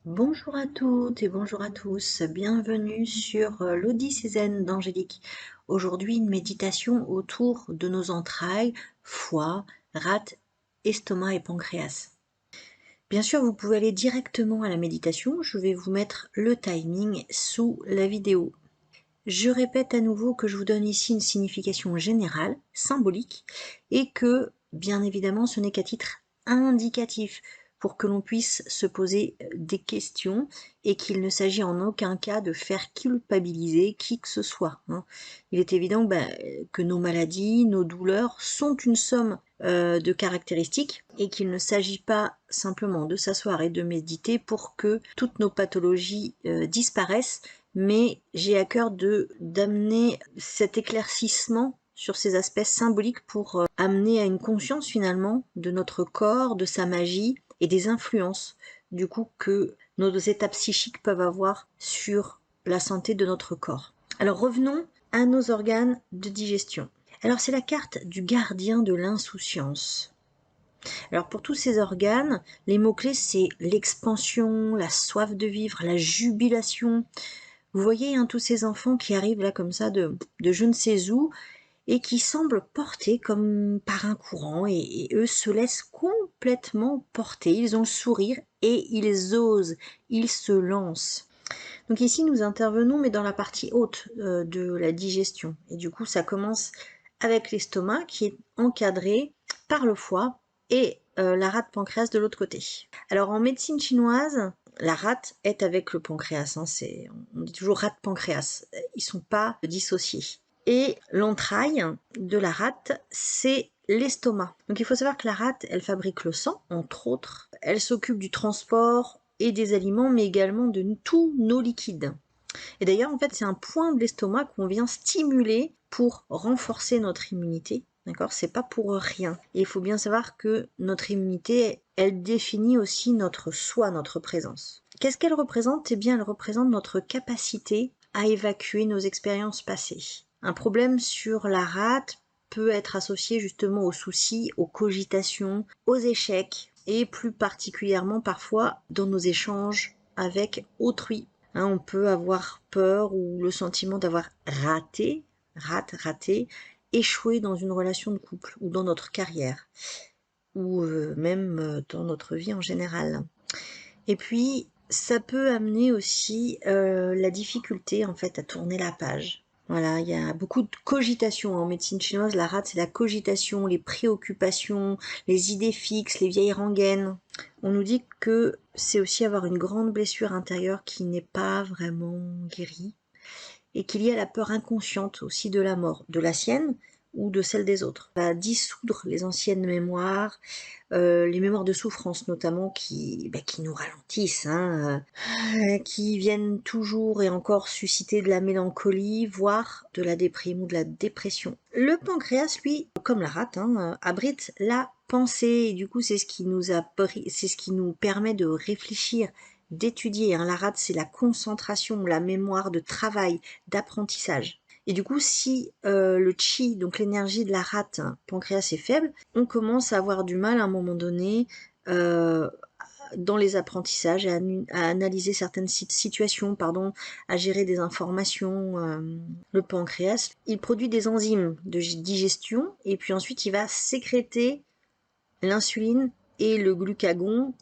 Bonjour à toutes et bonjour à tous, bienvenue sur l'Odyssée Zen d'Angélique. Aujourd'hui, une méditation autour de nos entrailles, foie, rate, estomac et pancréas. Bien sûr, vous pouvez aller directement à la méditation, je vais vous mettre le timing sous la vidéo. Je répète à nouveau que je vous donne ici une signification générale, symbolique, et que, bien évidemment, ce n'est qu'à titre indicatif pour que l'on puisse se poser des questions et qu'il ne s'agit en aucun cas de faire culpabiliser qui que ce soit. Il est évident que nos maladies, nos douleurs sont une somme de caractéristiques et qu'il ne s'agit pas simplement de s'asseoir et de méditer pour que toutes nos pathologies disparaissent, mais j'ai à cœur d'amener cet éclaircissement sur ces aspects symboliques pour amener à une conscience finalement de notre corps, de sa magie et des influences du coup que nos états psychiques peuvent avoir sur la santé de notre corps. Alors revenons à nos organes de digestion. Alors c'est la carte du gardien de l'insouciance. Alors pour tous ces organes, les mots-clés c'est l'expansion, la soif de vivre, la jubilation. Vous voyez tous ces enfants qui arrivent là comme ça de je ne sais où et qui semblent portés comme par un courant et eux se laissent complètement porter. Ils ont le sourire et ils osent, ils se lancent. Donc ici nous intervenons mais dans la partie haute de la digestion et du coup ça commence avec l'estomac qui est encadré par le foie et la rate pancréas de l'autre côté. Alors en médecine chinoise, la rate est avec le pancréas, on dit toujours rate pancréas, ils sont pas dissociés. Et l'entraille de la rate, c'est l'estomac. Donc il faut savoir que la rate, elle fabrique le sang, entre autres. Elle s'occupe du transport et des aliments, mais également de tous nos liquides. Et d'ailleurs, en fait, c'est un point de l'estomac qu'on vient stimuler pour renforcer notre immunité. D'accord, c'est pas pour rien. Et il faut bien savoir que notre immunité, elle définit aussi notre soi, notre présence. Qu'est-ce qu'elle représente? Eh bien, elle représente notre capacité à évacuer nos expériences passées. Un problème sur la rate peut être associé justement aux soucis, aux cogitations, aux échecs, et plus particulièrement parfois dans nos échanges avec autrui. On peut avoir peur ou le sentiment d'avoir raté, échoué dans une relation de couple ou dans notre carrière ou même dans notre vie en général. Et puis, ça peut amener aussi la difficulté en fait à tourner la page. Voilà, il y a beaucoup de cogitation en médecine chinoise. La rate, c'est la cogitation, les préoccupations, les idées fixes, les vieilles rengaines. On nous dit que c'est aussi avoir une grande blessure intérieure qui n'est pas vraiment guérie et qu'il y a la peur inconsciente aussi de la mort, de la sienne ou de celle des autres. Ça va dissoudre les anciennes mémoires, les mémoires de souffrance notamment qui nous ralentissent, qui viennent toujours et encore susciter de la mélancolie, voire de la déprime ou de la dépression. Le pancréas, lui, comme la rate, abrite la pensée et du coup c'est ce qui nous permet de réfléchir, d'étudier. La rate, c'est la concentration, la mémoire de travail, d'apprentissage. Et du coup, si le chi, donc l'énergie de la rate pancréas est faible, on commence à avoir du mal à un moment donné dans les apprentissages, à analyser certaines situations, à gérer des informations. Le pancréas, il produit des enzymes de digestion et puis ensuite il va sécréter l'insuline et le glucagon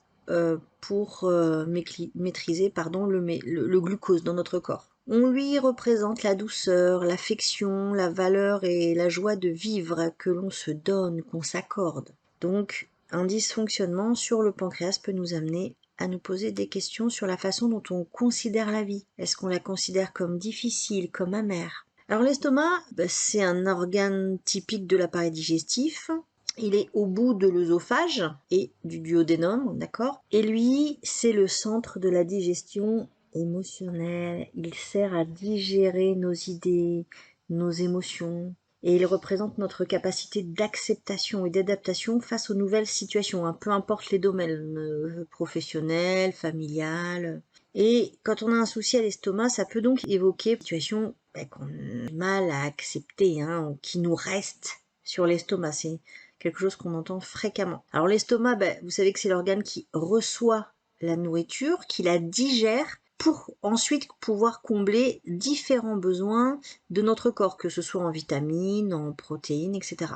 pour maîtriser le glucose dans notre corps. On lui représente la douceur, l'affection, la valeur et la joie de vivre que l'on se donne, qu'on s'accorde. Donc, un dysfonctionnement sur le pancréas peut nous amener à nous poser des questions sur la façon dont on considère la vie. Est-ce qu'on la considère comme difficile, comme amère? Alors l'estomac, c'est un organe typique de l'appareil digestif. Il est au bout de l'œsophage et du duodénum, d'accord? Et lui, c'est le centre de la digestion émotionnelle. Il sert à digérer nos idées, nos émotions. Et il représente notre capacité d'acceptation et d'adaptation face aux nouvelles situations, peu importe les domaines, professionnels, familiales. Et quand on a un souci à l'estomac, ça peut donc évoquer une situation qu'on a du mal à accepter, qui nous reste sur l'estomac. C'est quelque chose qu'on entend fréquemment. Alors l'estomac, vous savez que c'est l'organe qui reçoit la nourriture, qui la digère pour ensuite pouvoir combler différents besoins de notre corps, que ce soit en vitamines, en protéines, etc.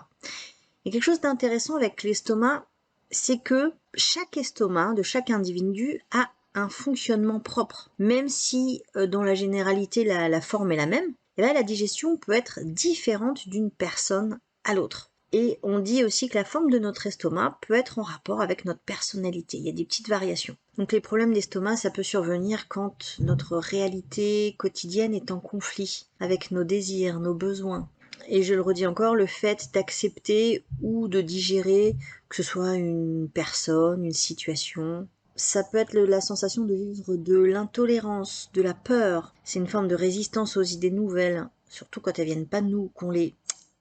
Et quelque chose d'intéressant avec l'estomac, c'est que chaque estomac de chaque individu a un fonctionnement propre. Même si dans la généralité la forme est la même, et là la digestion peut être différente d'une personne à l'autre. Et on dit aussi que la forme de notre estomac peut être en rapport avec notre personnalité. Il y a des petites variations. Donc les problèmes d'estomac, ça peut survenir quand notre réalité quotidienne est en conflit avec nos désirs, nos besoins. Et je le redis encore, le fait d'accepter ou de digérer, que ce soit une personne, une situation, ça peut être la sensation de vivre de l'intolérance, de la peur. C'est une forme de résistance aux idées nouvelles, surtout quand elles viennent pas de nous,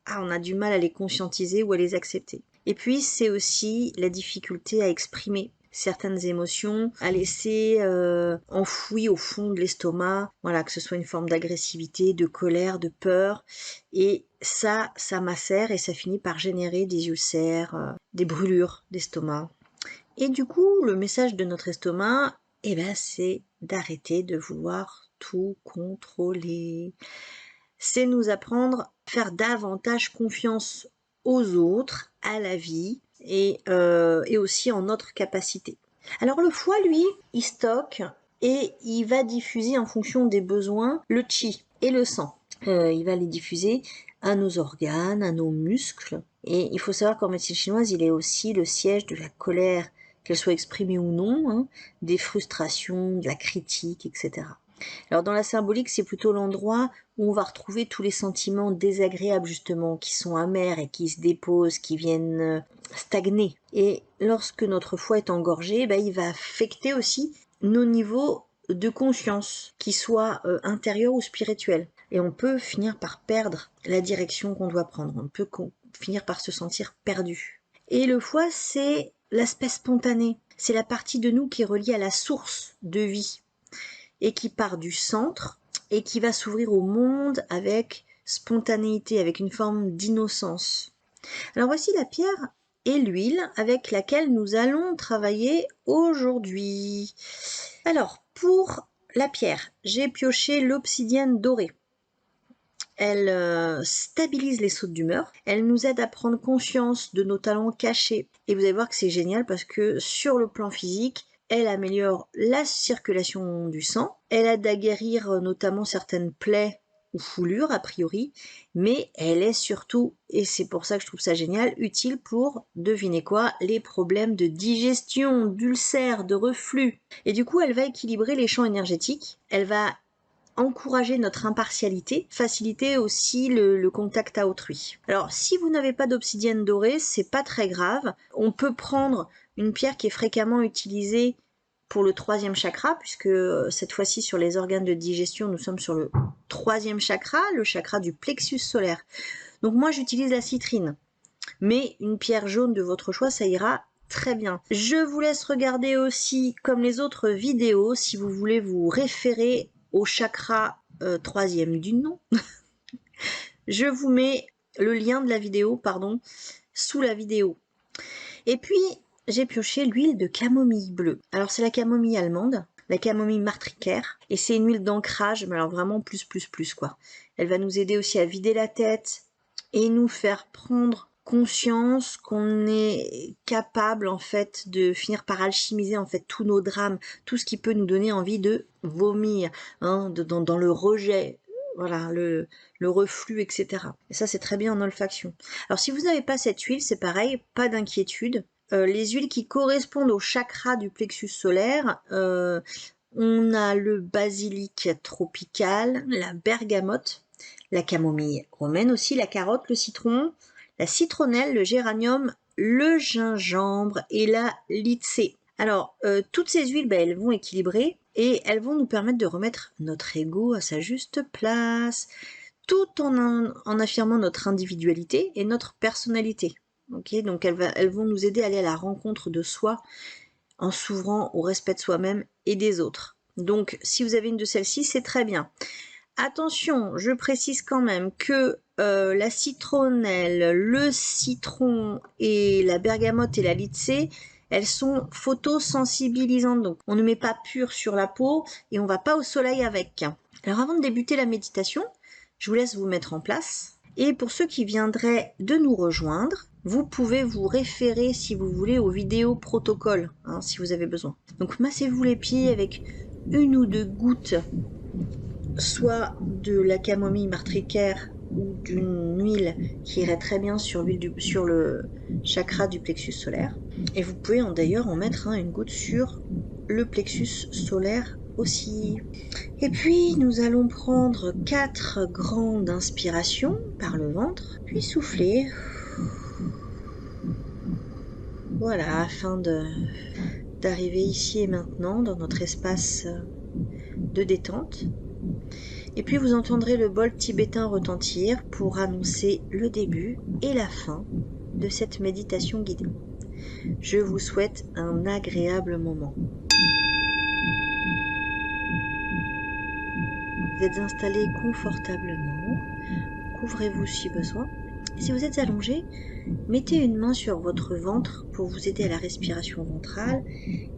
on a du mal à les conscientiser ou à les accepter. Et puis c'est aussi la difficulté à exprimer certaines émotions, à laisser enfouies au fond de l'estomac, voilà, que ce soit une forme d'agressivité, de colère, de peur, et ça macère et ça finit par générer des ulcères, des brûlures d'estomac. Et du coup, le message de notre estomac, c'est d'arrêter de vouloir tout contrôler. C'est nous apprendre à faire davantage confiance aux autres, à la vie et aussi en notre capacité. Alors le foie, lui, il stocke et il va diffuser en fonction des besoins le qi et le sang. Il va les diffuser à nos organes, à nos muscles. Et il faut savoir qu'en médecine chinoise, il est aussi le siège de la colère, qu'elle soit exprimée ou non, des frustrations, de la critique, etc. Alors dans la symbolique, c'est plutôt l'endroit où on va retrouver tous les sentiments désagréables justement, qui sont amers et qui se déposent, qui viennent stagner. Et lorsque notre foie est engorgé, il va affecter aussi nos niveaux de conscience, qu'ils soient intérieurs ou spirituels. Et on peut finir par perdre la direction qu'on doit prendre. On peut finir par se sentir perdu. Et le foie, c'est l'aspect spontané. C'est la partie de nous qui est reliée à la source de vie et qui part du centre et qui va s'ouvrir au monde avec spontanéité, avec une forme d'innocence. Alors voici la pierre et l'huile avec laquelle nous allons travailler aujourd'hui. Alors pour la pierre, j'ai pioché l'obsidienne dorée. Elle stabilise les sautes d'humeur, elle nous aide à prendre conscience de nos talents cachés. Et vous allez voir que c'est génial parce que sur le plan physique, elle améliore la circulation du sang, elle aide à guérir notamment certaines plaies ou foulures a priori, mais elle est surtout, et c'est pour ça que je trouve ça génial, utile pour, devinez quoi, les problèmes de digestion, d'ulcères, de reflux. Et du coup, elle va équilibrer les champs énergétiques, elle va encourager notre impartialité, faciliter aussi le contact à autrui. Alors, si vous n'avez pas d'obsidienne dorée, c'est pas très grave. On peut prendre une pierre qui est fréquemment utilisée pour le 3e chakra, puisque cette fois-ci sur les organes de digestion, nous sommes sur le 3e chakra, le chakra du plexus solaire. Donc moi, j'utilise la citrine, mais une pierre jaune de votre choix, ça ira très bien. Je vous laisse regarder aussi, comme les autres vidéos, si vous voulez vous référer au chakra 3e du nom. Je vous mets le lien de la vidéo, sous la vidéo. Et puis, j'ai pioché l'huile de camomille bleue. Alors, c'est la camomille allemande, la camomille martricaire, et c'est une huile d'ancrage, mais alors vraiment plus, quoi. Elle va nous aider aussi à vider la tête et nous faire prendre conscience qu'on est capable en fait de finir par alchimiser en fait tous nos drames, tout ce qui peut nous donner envie de vomir, dans le rejet, voilà, le reflux, etc. Et ça c'est très bien en olfaction. Alors si vous n'avez pas cette huile, c'est pareil, pas d'inquiétude. Les huiles qui correspondent au chakra du plexus solaire, on a le basilic tropical, la bergamote, la camomille romaine aussi, la carotte, le citron, la citronnelle, le géranium, le gingembre et la lycée. Alors, toutes ces huiles, elles vont équilibrer et elles vont nous permettre de remettre notre ego à sa juste place, tout en affirmant notre individualité et notre personnalité. Okay, donc elles vont nous aider à aller à la rencontre de soi en s'ouvrant au respect de soi-même et des autres. Donc, si vous avez une de celles-ci, c'est très bien. Attention, je précise quand même que la citronnelle, le citron et la bergamote et la lycée, Elles sont photosensibilisantes, donc on ne met pas pur sur la peau et on va pas au soleil avec. Alors avant de débuter la méditation, je vous laisse vous mettre en place. Et pour ceux qui viendraient de nous rejoindre, vous pouvez vous référer, si vous voulez, aux vidéos protocoles, hein, si vous avez besoin. Donc massez-vous les pieds avec 1 ou 2 gouttes, soit de la camomille martricaire ou d'une huile qui irait très bien sur le chakra du plexus solaire. Et vous pouvez d'ailleurs en mettre une goutte sur le plexus solaire aussi. Et puis nous allons prendre 4 grandes inspirations par le ventre, puis souffler. Voilà, afin d'arriver ici et maintenant dans notre espace de détente. Et puis vous entendrez le bol tibétain retentir pour annoncer le début et la fin de cette méditation guidée. Je vous souhaite un agréable moment. Vous êtes installé confortablement, couvrez-vous si besoin. Si vous êtes allongé, mettez une main sur votre ventre pour vous aider à la respiration ventrale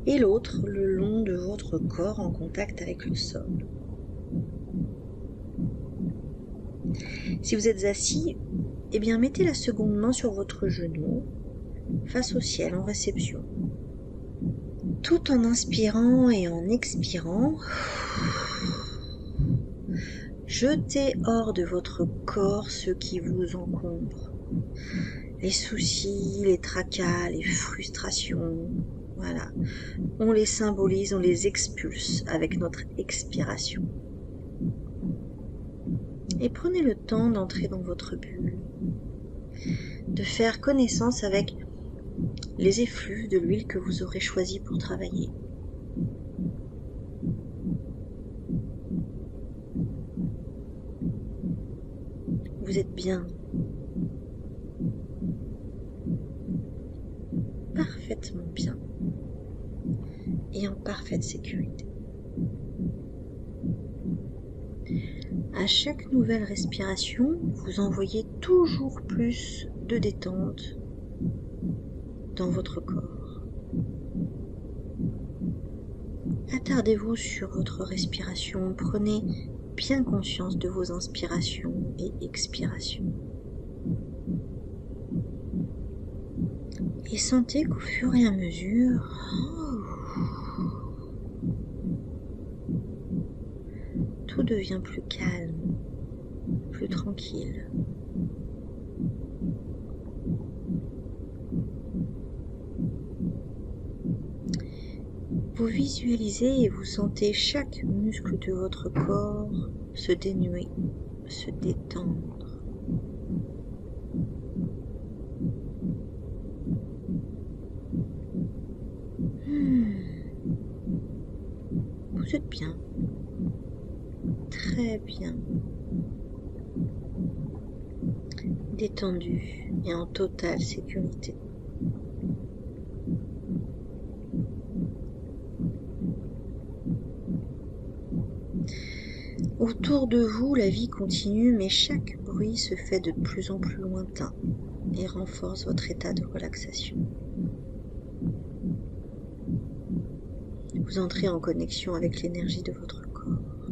et l'autre le long de votre corps en contact avec le sol. Si vous êtes assis, eh bien mettez la seconde main sur votre genou, face au ciel en réception. Tout en inspirant et en expirant, jetez hors de votre corps ce qui vous encombre. Les soucis, les tracas, les frustrations, voilà. On les symbolise, on les expulse avec notre expiration. Et prenez le temps d'entrer dans votre bulle, de faire connaissance avec les effluves de l'huile que vous aurez choisi pour travailler. Vous êtes bien, parfaitement bien et en parfaite sécurité. À chaque nouvelle respiration, vous envoyez toujours plus de détente dans votre corps. Attardez-vous sur votre respiration, prenez bien conscience de vos inspirations et expirations. Et sentez qu'au fur et à mesure, tout devient plus calme, plus tranquille. Vous visualisez et vous sentez chaque muscle de votre corps se dénuer, se détendre. Vous êtes bien, très bien, détendu et en totale sécurité. Autour de vous, la vie continue, mais chaque bruit se fait de plus en plus lointain et renforce votre état de relaxation. Vous entrez en connexion avec l'énergie de votre corps.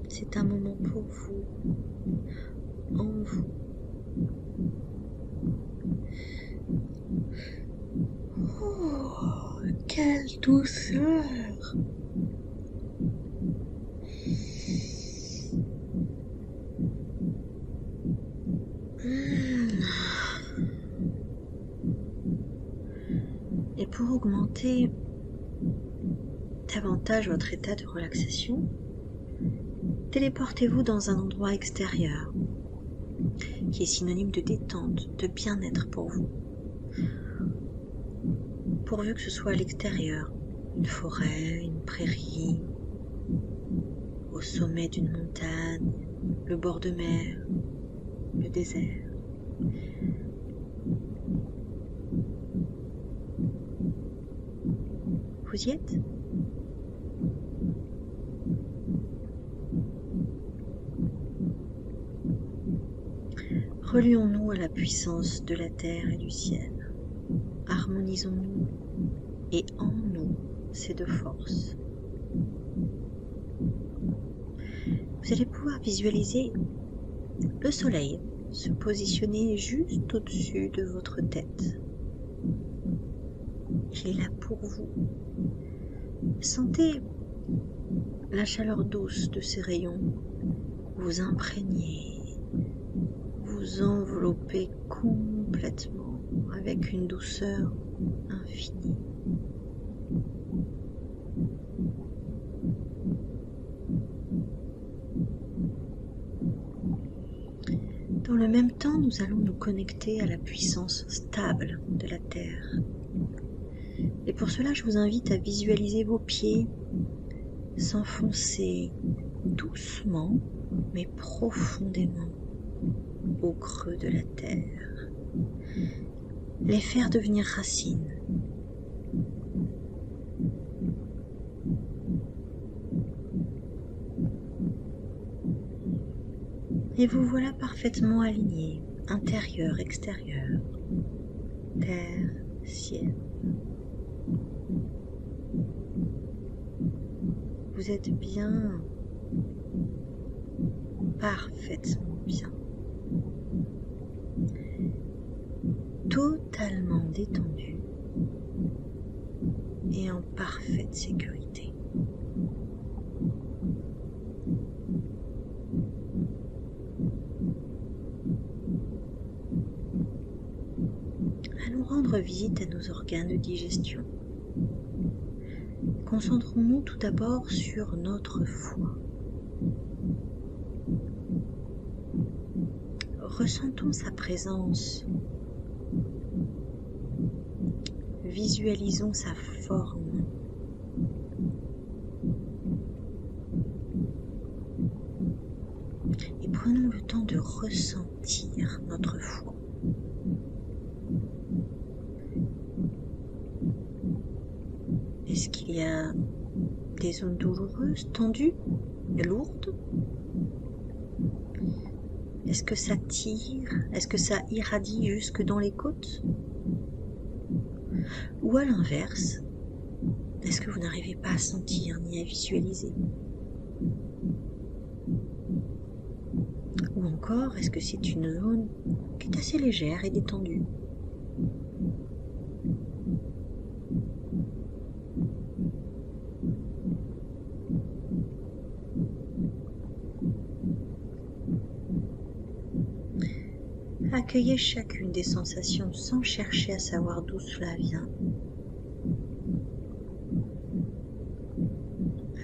C'est un moment pour vous, en vous. Oh, quelle douceur! Et pour augmenter davantage votre état de relaxation, téléportez-vous dans un endroit extérieur qui est synonyme de détente, de bien-être pour vous. Pourvu que ce soit à l'extérieur, une forêt, une prairie, au sommet d'une montagne, le bord de mer, le désert. Vous y êtes ? Relions-nous à la puissance de la terre et du ciel. Harmonisons-nous et en nous ces deux forces. Vous allez pouvoir visualiser le soleil se positionner juste au-dessus de votre tête. Il est là pour vous. Sentez la chaleur douce de ses rayons vous imprégner, vous envelopper complètement avec une douceur infinie. Dans le même temps, nous allons nous connecter à la puissance stable de la Terre. Et pour cela, je vous invite à visualiser vos pieds s'enfoncer doucement mais profondément au creux de la terre, les faire devenir racines. Et vous voilà parfaitement alignés, intérieur, extérieur, terre, ciel. Vous êtes bien, parfaitement bien, totalement détendu et en parfaite sécurité. Allons rendre visite à nos organes de digestion. Concentrons-nous tout d'abord sur notre foie. Ressentons sa présence. Visualisons sa forme. Et prenons le temps de ressentir notre foie. Est-ce qu'il y a des zones douloureuses, tendues et lourdes? Est-ce que ça tire? Est-ce que ça irradie jusque dans les côtes? Ou à l'inverse, est-ce que vous n'arrivez pas à sentir ni à visualiser? Ou encore, est-ce que c'est une zone qui est assez légère et détendue? Accueillez chacune des sensations sans chercher à savoir d'où cela vient.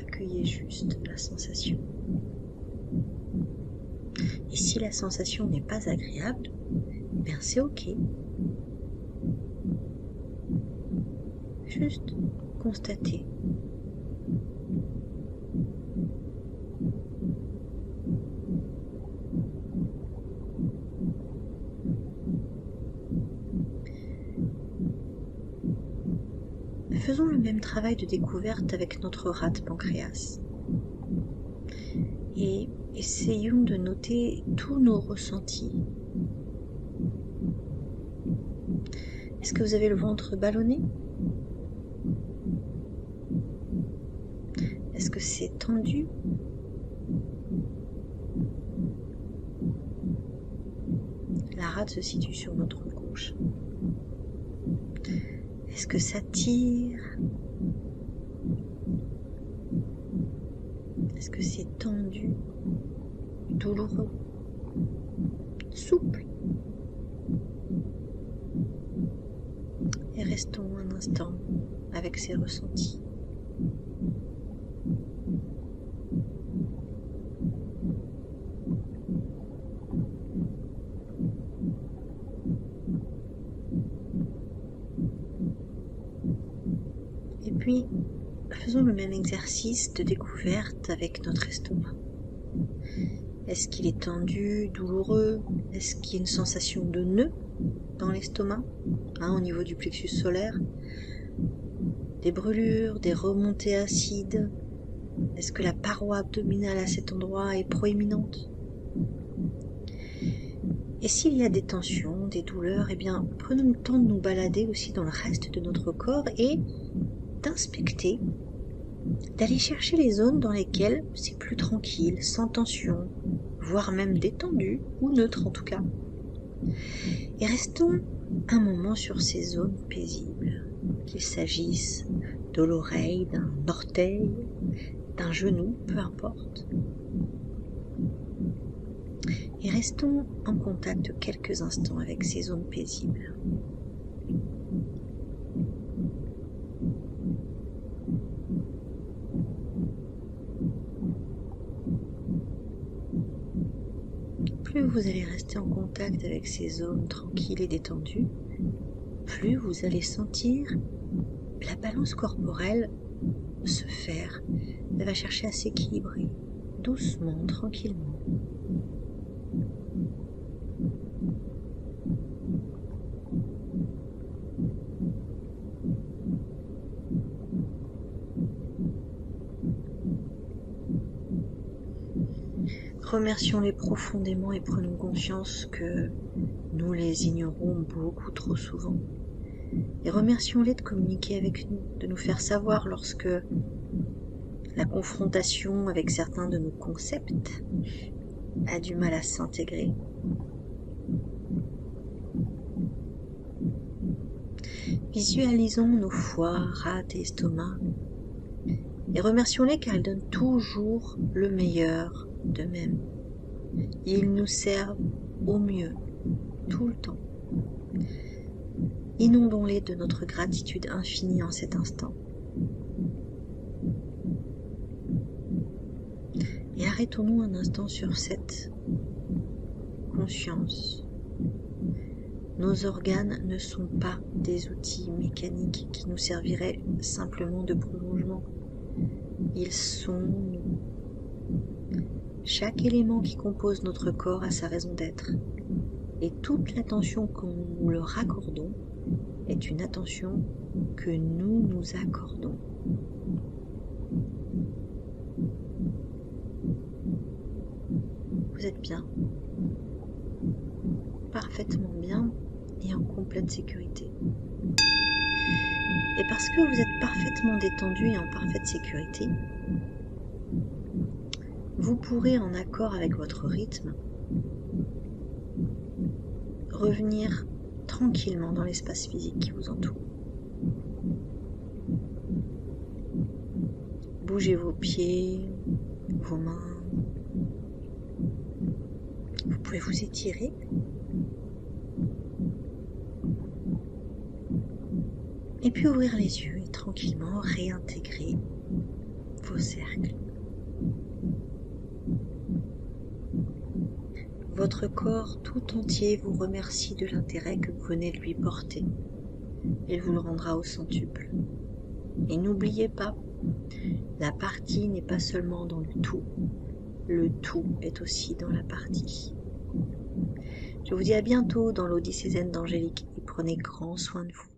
Accueillez juste la sensation. Et si la sensation n'est pas agréable, bien c'est ok. Juste constatez. Faisons le même travail de découverte avec notre rate pancréas. Et essayons de noter tous nos ressentis. Est-ce que vous avez le ventre ballonné? Est-ce que c'est tendu? La rate se situe sur notre gauche. Est-ce que ça tire? Est-ce que c'est tendu, douloureux, souple? Et restons un instant avec ces ressentis. Et puis, faisons le même exercice de découverte avec notre estomac. Est-ce qu'il est tendu, douloureux? Est-ce qu'il y a une sensation de nœud dans l'estomac, au niveau du plexus solaire? Des brûlures, des remontées acides? Est-ce que la paroi abdominale à cet endroit est proéminente? Et s'il y a des tensions, des douleurs, eh bien, prenons le temps de nous balader aussi dans le reste de notre corps et d'inspecter, d'aller chercher les zones dans lesquelles c'est plus tranquille, sans tension, voire même détendu, ou neutre en tout cas. Et restons un moment sur ces zones paisibles, qu'il s'agisse de l'oreille, d'un orteil, d'un genou, peu importe. Et restons en contact quelques instants avec ces zones paisibles. Plus vous allez rester en contact avec ces zones tranquilles et détendues, plus vous allez sentir la balance corporelle se faire. Elle va chercher à s'équilibrer, doucement, tranquillement. Remercions-les profondément et prenons conscience que nous les ignorons beaucoup trop souvent. Et remercions-les de communiquer avec nous, de nous faire savoir lorsque la confrontation avec certains de nos concepts a du mal à s'intégrer. Visualisons nos foies, rate et estomac et remercions-les car elles donnent toujours le meilleur d'eux-mêmes. Ils nous servent au mieux, tout le temps. Inondons-les de notre gratitude infinie en cet instant. Et arrêtons-nous un instant sur cette conscience. Nos organes ne sont pas des outils mécaniques qui nous serviraient simplement de prolongement. Ils sont nous. Chaque élément qui compose notre corps a sa raison d'être. Et toute l'attention que nous leur accordons est une attention que nous nous accordons. Vous êtes bien, parfaitement bien et en complète sécurité. Et parce que vous êtes parfaitement détendu et en parfaite sécurité, vous pourrez, en accord avec votre rythme, revenir tranquillement dans l'espace physique qui vous entoure. Bougez vos pieds, vos mains. Vous pouvez vous étirer. Et puis ouvrir les yeux et tranquillement réintégrer vos cercles. Votre corps tout entier vous remercie de l'intérêt que vous venez de lui porter. Il vous le rendra au centuple. Et n'oubliez pas, la partie n'est pas seulement dans le tout est aussi dans la partie. Je vous dis à bientôt dans l'Odyssée zen d'Angélique et prenez grand soin de vous.